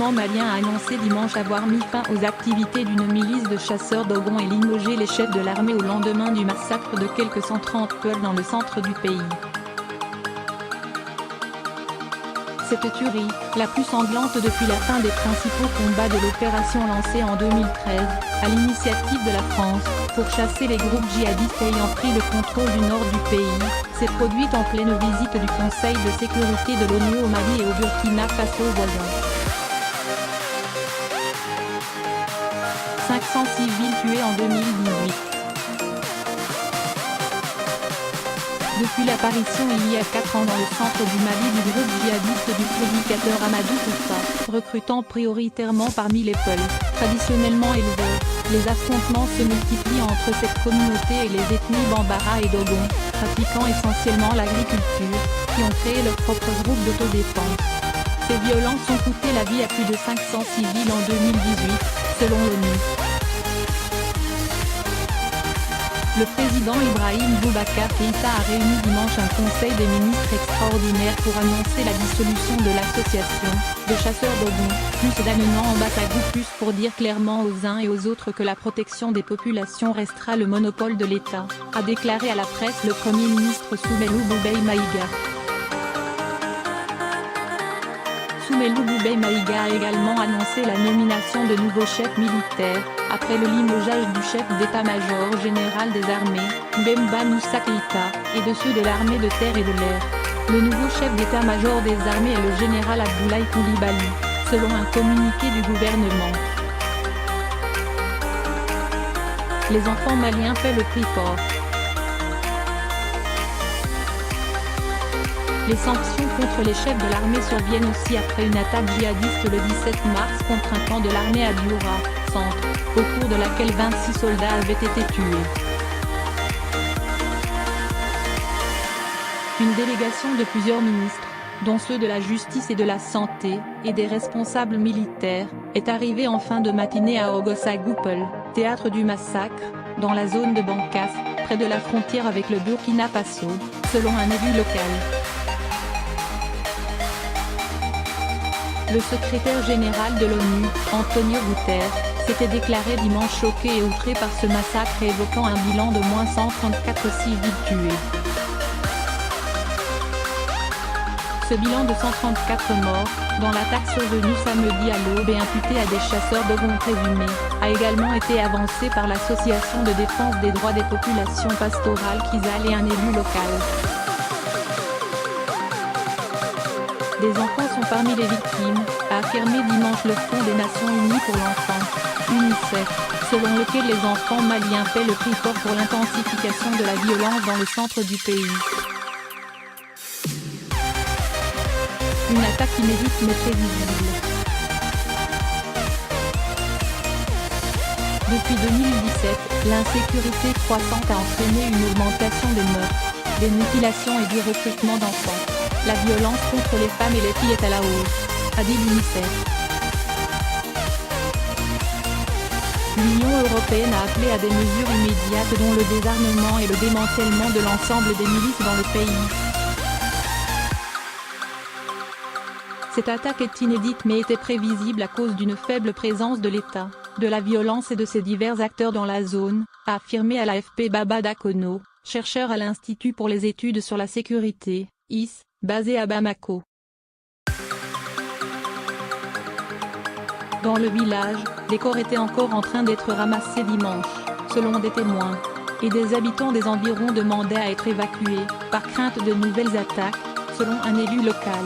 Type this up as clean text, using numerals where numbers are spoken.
gouvernement malien a annoncé dimanche avoir mis fin aux activités d'une milice de chasseurs Dogon et limogé les chefs de l'armée au lendemain du massacre de quelques 130 peuls dans le centre du pays. Cette tuerie, la plus sanglante depuis la fin des principaux combats de l'opération lancée en 2013, à l'initiative de la France, pour chasser les groupes djihadistes ayant pris le contrôle du nord du pays, s'est produite en pleine visite du Conseil de sécurité de l'ONU au Mali et au Burkina Faso voisin. 500 civils tués en 2018. Depuis l'apparition il y a 4 ans dans le centre du Mali du groupe djihadiste du prédicateur Amadou Kouta, recrutant prioritairement parmi les Peuls, traditionnellement éleveurs, les affrontements se multiplient entre cette communauté et les ethnies Bambara et Dogon, pratiquant essentiellement l'agriculture, qui ont créé leur propre groupe d'autodéfense. Ces violences ont coûté la vie à plus de 500 civils en 2018, selon l'ONU. Le président Ibrahim Boubacar Keïta a réuni dimanche un conseil des ministres extraordinaire pour annoncer la dissolution de l'association de chasseurs Dogon, plus d'amenant en Batagout plus pour dire clairement aux uns et aux autres que la protection des populations restera le monopole de l'État, a déclaré à la presse le Premier ministre Soumeilou Boubèye Maïga. Soumeilou Boubèye Maïga a également annoncé la nomination de nouveaux chefs militaires, après le limogeage du chef d'état-major général des armées, Bemba Moussa Keïta, et de ceux de l'armée de terre et de l'air. Le nouveau chef d'état-major des armées est le général Abdoulaye Coulibaly, selon un communiqué du gouvernement. Les enfants maliens paient le prix fort. Les sanctions contre les chefs de l'armée surviennent aussi après une attaque djihadiste le 17 mars contre un camp de l'armée à Dioura, centre, au cours de laquelle 26 soldats avaient été tués. Une délégation de plusieurs ministres, dont ceux de la justice et de la santé, et des responsables militaires, est arrivée en fin de matinée à Ogossagouple, théâtre du massacre, dans la zone de Bankas, près de la frontière avec le Burkina Faso, selon un élu local. Le secrétaire général de l'ONU, Antonio Guterres, s'était déclaré dimanche choqué et outré par ce massacre et évoquant un bilan de moins 134 civils tués. Ce bilan de 134 morts, dans l'attaque survenue samedi à l'aube et imputée à des chasseurs Dogon présumés, a également été avancé par l'Association de défense des droits des populations pastorales Kizal et un élu local. Des enfants sont parmi les victimes, a affirmé dimanche le Fonds des Nations Unies pour l'enfant, UNICEF, selon lequel les enfants maliens paient le prix fort pour l'intensification de la violence dans le centre du pays. Une attaque inédite mais prévisible. Depuis 2017, l'insécurité croissante a entraîné une augmentation des meurtres, des mutilations et du recrutement d'enfants. La violence contre les femmes et les filles est à la hausse, a dit l'UNICEF. L'Union européenne a appelé à des mesures immédiates dont le désarmement et le démantèlement de l'ensemble des milices dans le pays. Cette attaque est inédite mais était prévisible à cause d'une faible présence de l'État, de la violence et de ses divers acteurs dans la zone, a affirmé à l'AFP Baba Dakono, chercheur à l'Institut pour les études sur la sécurité, IS, basé à Bamako. Dans le village, des corps étaient encore en train d'être ramassés dimanche, selon des témoins, et des habitants des environs demandaient à être évacués, par crainte de nouvelles attaques, selon un élu local.